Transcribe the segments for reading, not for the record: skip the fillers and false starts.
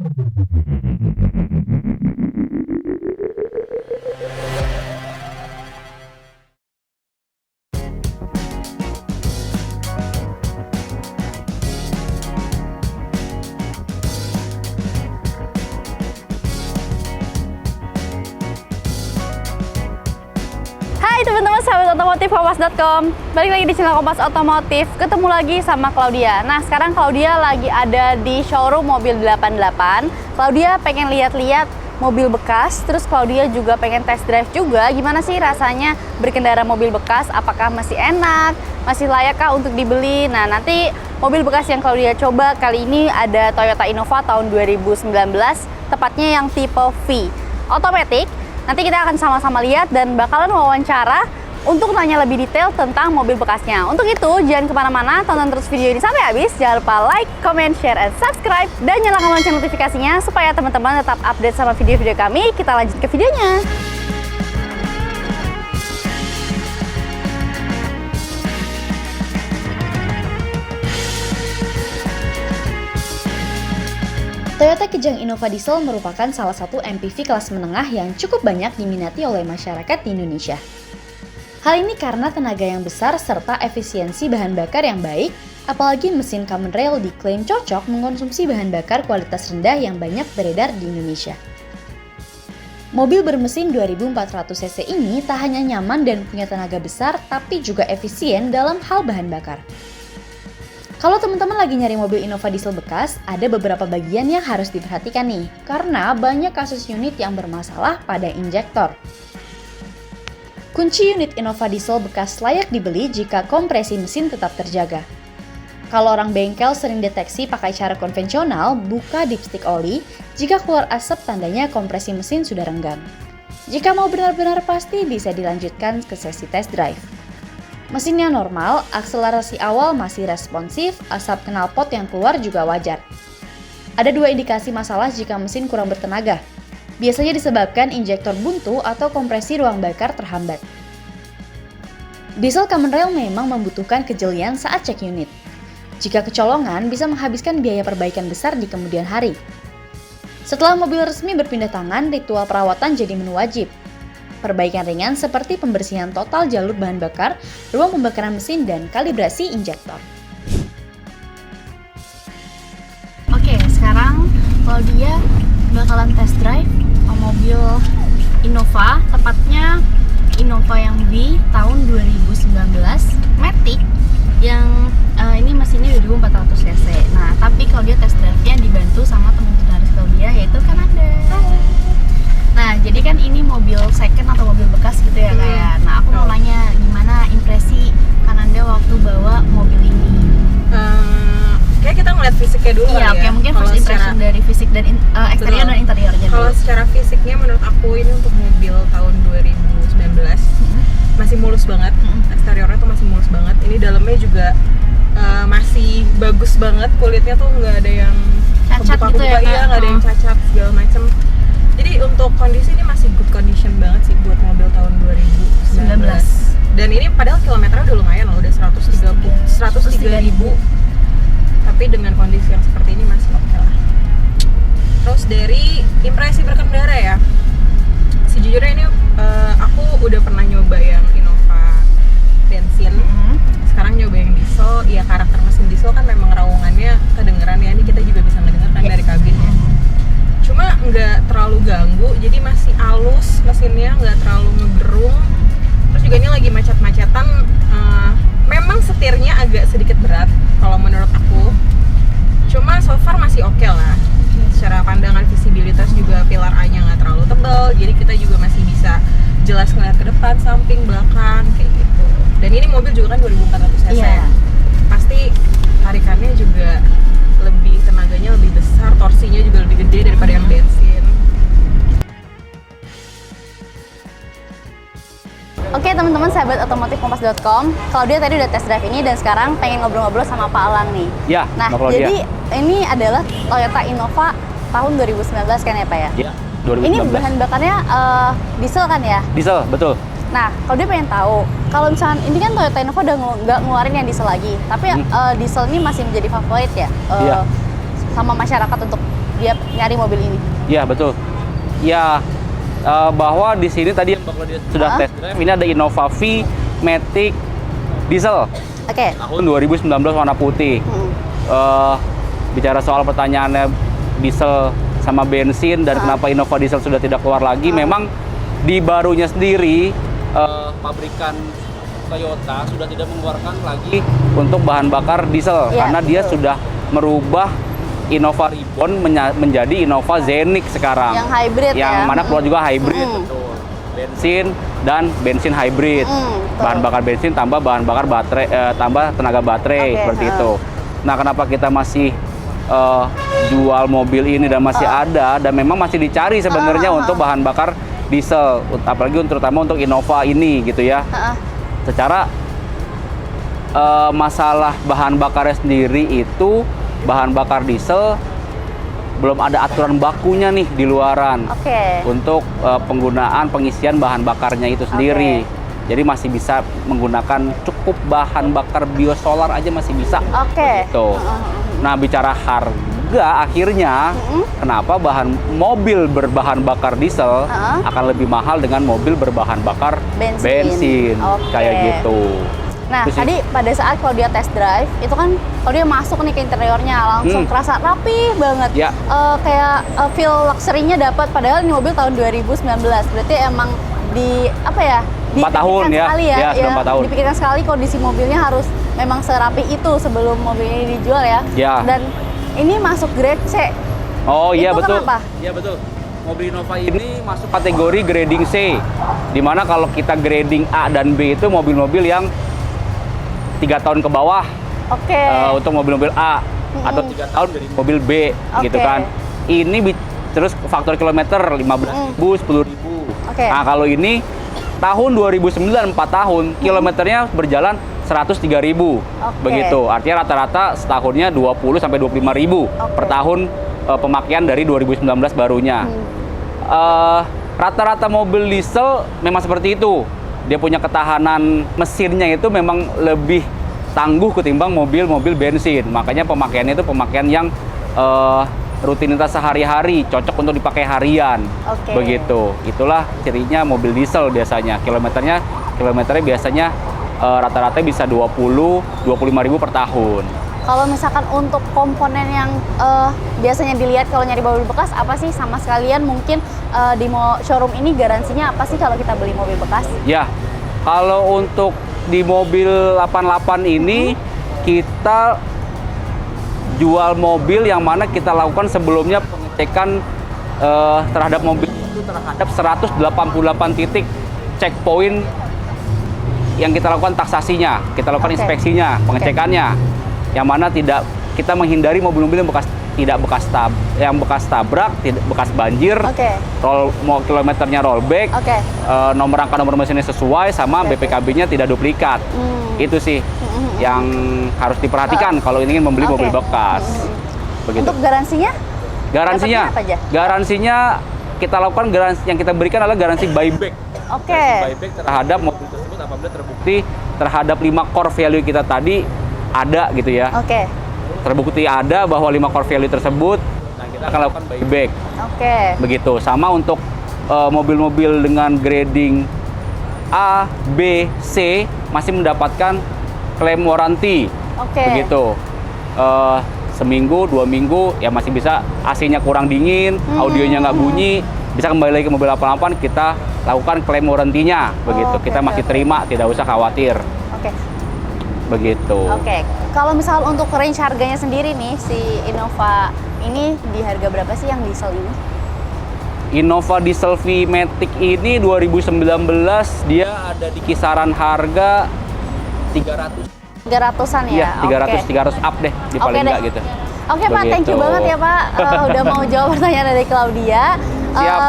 Hai teman-teman sahabat otomotif kompas.com, balik lagi di channel Kompas Otomotif. Ketemu lagi sama Claudia. Nah sekarang Claudia lagi ada di showroom mobil 88. Claudia pengen lihat-lihat mobil bekas, terus Claudia juga pengen test drive juga. Gimana sih rasanya berkendara mobil bekas? Apakah masih enak? Masih layakkah untuk dibeli? Nah nanti mobil bekas yang Claudia coba kali ini ada Toyota Innova tahun 2019, tepatnya yang tipe V, otomatis. Nanti kita akan sama-sama lihat dan bakalan wawancara untuk nanya lebih detail tentang mobil bekasnya. Untuk itu, jangan kemana-mana, tonton terus video ini sampai habis. Jangan lupa like, comment, share, and subscribe. Dan nyalakan lonceng notifikasinya supaya teman-teman tetap update sama video-video kami. Kita lanjut ke videonya. Toyota Kijang Innova Diesel merupakan salah satu MPV kelas menengah yang cukup banyak diminati oleh masyarakat di Indonesia. Hal ini karena tenaga yang besar serta efisiensi bahan bakar yang baik, apalagi mesin Common Rail diklaim cocok mengkonsumsi bahan bakar kualitas rendah yang banyak beredar di Indonesia. Mobil bermesin 2400 cc ini tak hanya nyaman dan punya tenaga besar, tapi juga efisien dalam hal bahan bakar. Kalau teman-teman lagi nyari mobil Innova diesel bekas, ada beberapa bagian yang harus diperhatikan nih, karena banyak kasus unit yang bermasalah pada injektor. Kunci unit Innova diesel bekas layak dibeli jika kompresi mesin tetap terjaga. Kalau orang bengkel sering deteksi pakai cara konvensional, buka dipstick oli, jika keluar asap tandanya kompresi mesin sudah renggang. Jika mau benar-benar pasti, bisa dilanjutkan ke sesi test drive. Mesinnya normal, akselerasi awal masih responsif, asap knalpot yang keluar juga wajar. Ada dua indikasi masalah jika mesin kurang bertenaga. Biasanya disebabkan injektor buntu atau kompresi ruang bakar terhambat. Diesel Common Rail memang membutuhkan kejelian saat cek unit. Jika kecolongan, bisa menghabiskan biaya perbaikan besar di kemudian hari. Setelah mobil resmi berpindah tangan, ritual perawatan jadi menu wajib. Perbaikan ringan seperti pembersihan total jalur bahan bakar, ruang pembakaran mesin, dan kalibrasi injektor. Oke, sekarang Claudia bakalan test drive mobil Innova, tepatnya Innova yang V tahun 2019 Matic yang ini mesinnya 2400 cc. Nah, tapi Claudia test drive-nya dibantu sama teman jurnalis Claudia, yaitu Kananda. Nah, jadi kan ini mobil second atau mobil bekas gitu ya kayak. Nah, aku mau nanya gimana impresi Kananda waktu bawa mobil ini? Kayak kita ngeliat fisiknya dulu ya. Oke, mungkin first impression dari fisik dan eksterior dan interiornya. Kalau secara fisiknya menurut aku ini untuk mobil tahun 2019 masih mulus banget. Eksteriornya tuh masih mulus banget. Ini dalamnya juga masih bagus banget. Kulitnya tuh nggak ada yang cacat gitu ya? Iya, nggak ada yang cacat segala macem. Jadi untuk kondisi ini masih good condition banget sih buat mobil tahun 2019. Dan ini padahal kilometernya udah lumayan loh, udah 103 ribu. Tapi dengan kondisi yang seperti ini masih oke lah. Terus dari impresi berkendara ya, sejujurnya ini aku udah pernah nyoba yang Innova bensin. Sekarang nyoba yang diesel. Ya karakter mesin diesel kan memang raungannya kedengeran ya, ini kita juga bisa ngedengarkan dari kabinnya. Cuma nggak terlalu ganggu, jadi masih halus mesinnya, nggak terlalu ngegerung. Terus juga ini lagi macet-macetan, memang setirnya agak sedikit berat kalau menurut aku. Cuma so far masih oke lah. Secara pandangan visibilitas juga pilar A-nya nggak terlalu tebal, jadi kita juga masih bisa jelas ngeliat ke depan, samping, belakang, kayak gitu. Dan ini mobil juga kan 2400 cc. Pasti tarikannya juga lebih, tenaganya lebih besar, torsinya juga lebih gede daripada yang bensin. Oke teman-teman sahabat otomotif kompas.com, Claudia tadi udah test drive ini dan sekarang pengen ngobrol-ngobrol sama Pak Alang nih. Ya, nah jadi ini adalah Toyota Innova tahun 2019 kan ya Pak ya? Iya, 2019. Ini bahan bakarnya diesel kan ya? Diesel, betul. Nah, kalau dia pengen tahu, kalau misalnya ini kan Toyota Innova udah nggak ngeluarin yang diesel lagi, tapi diesel ini masih menjadi favorit ya sama masyarakat untuk dia nyari mobil ini? Iya betul. Ya bahwa di sini tadi yang Mbak Claudia sudah test drive, ini ada Innova V Matic Diesel Oke. tahun 2019 warna putih. Bicara soal pertanyaannya diesel sama bensin dan kenapa Innova Diesel sudah tidak keluar lagi, memang di barunya sendiri pabrikan Toyota sudah tidak mengeluarkan lagi untuk bahan bakar diesel karena dia sudah merubah Innova Reborn menjadi Innova Zenix sekarang. Yang hybrid yang mana keluar juga hybrid, betul. Bensin dan bensin hybrid. Bahan bakar bensin tambah bahan bakar baterai, tambah tenaga baterai seperti itu. Nah, kenapa kita masih jual mobil ini dan masih ada dan memang masih dicari sebenarnya untuk bahan bakar diesel, apalagi terutama untuk Innova ini gitu ya. Secara masalah bahan bakarnya sendiri itu bahan bakar diesel belum ada aturan bakunya nih di luaran untuk penggunaan pengisian bahan bakarnya itu sendiri. Jadi masih bisa menggunakan cukup bahan bakar biosolar aja masih bisa. Gitu. Nah, bicara harga akhirnya kenapa mobil berbahan bakar diesel akan lebih mahal dengan mobil berbahan bakar bensin. Kayak gitu. Nah, tadi pada saat kalau dia test drive, itu kan kalau dia masuk nih ke interiornya langsung kerasa rapi banget. Kayak feel luxury-nya dapat, padahal ini mobil tahun 2019. Berarti emang di apa ya? 4 tahun ya. Sudah 4 tahun. Dipikirkan sekali kondisi mobilnya harus memang serapi itu sebelum mobil ini dijual ya. Dan ini masuk grade C. Oh iya, itu betul. Kenapa? Iya betul. Mobil Innova ini masuk kategori grading C. Dimana kalau kita grading A dan B itu mobil-mobil yang 3 tahun ke bawah untuk mobil-mobil A atau 3 tahun dari mobil B gitu kan. Ini terus faktor kilometer 15.000, 10.000. Nah, kalau ini tahun 2009 4 tahun kilometernya berjalan 103.000. Begitu. Artinya rata-rata setahunnya 20 sampai 25.000 per tahun pemakaian dari 2019 barunya. Rata-rata mobil diesel memang seperti itu. Dia punya ketahanan mesinnya itu memang lebih tangguh ketimbang mobil-mobil bensin. Makanya pemakaiannya itu pemakaian yang rutinitas sehari-hari, cocok untuk dipakai harian. Begitu. Itulah cirinya mobil diesel biasanya. Kilometernya biasanya rata-rata bisa 25.000 per tahun. Kalau misalkan untuk komponen yang biasanya dilihat kalau nyari mobil bekas, apa sih sama sekalian mungkin di showroom ini garansinya apa sih kalau kita beli mobil bekas? Ya, kalau untuk di mobil 88 ini kita jual mobil yang mana kita lakukan sebelumnya pengecekan terhadap mobil itu terhadap 188 titik checkpoint yang kita lakukan taksasinya, kita lakukan inspeksinya, pengecekannya. Yang mana kita menghindari mobil-mobil yang bekas tabrak, bekas banjir, kilometernya rollback, nomor rangka nomor mesinnya sesuai sama BPKB-nya tidak duplikat. Itu sih yang harus diperhatikan kalau ingin membeli mobil bekas. Begitu. Untuk garansinya? Garansinya kita lakukan, yang kita berikan adalah garansi buyback. Buyback terhadap mobil tersebut apabila terbukti terhadap 5 core value kita tadi ada gitu ya. Terbukti ada bahwa 5 core value tersebut, nah kita akan lakukan buyback. Begitu. Sama untuk mobil-mobil dengan grading A, B, C masih mendapatkan klaim warranty. Begitu. Seminggu, 2 minggu ya masih bisa, AC-nya kurang dingin, audionya nggak bunyi, bisa kembali lagi ke mobil 88, kita lakukan klaim warranty-nya. Begitu. Kita masih terima, tidak usah khawatir. Begitu. Kalau misal untuk range harganya sendiri nih, si Innova ini di harga berapa sih yang diesel ini? Innova Diesel V Matic ini 2019 dia ada di kisaran harga 300-an ya? Iya, 300 up deh di paling enggak gitu. Pak, thank you banget ya Pak udah mau jawab pertanyaan dari Claudia.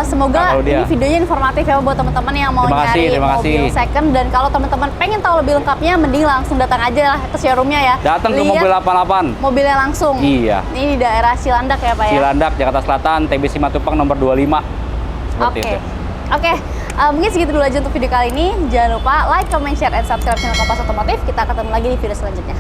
Semoga ini videonya informatif ya buat teman-teman yang mau nyari mobil second, dan kalau teman-teman pengen tahu lebih lengkapnya mending langsung datang aja lah ke showroomnya ya. Datang ke mobil 88. Mobilnya langsung. Iya. Ini di daerah Cilandak ya Pak ya. Cilandak, Jakarta Selatan, TBC Matupang nomor 25. Seperti itu. Mungkin segitu dulu aja untuk video kali ini. Jangan lupa like, comment, share, and subscribe channel Kompas Otomotif. Kita ketemu lagi di video selanjutnya.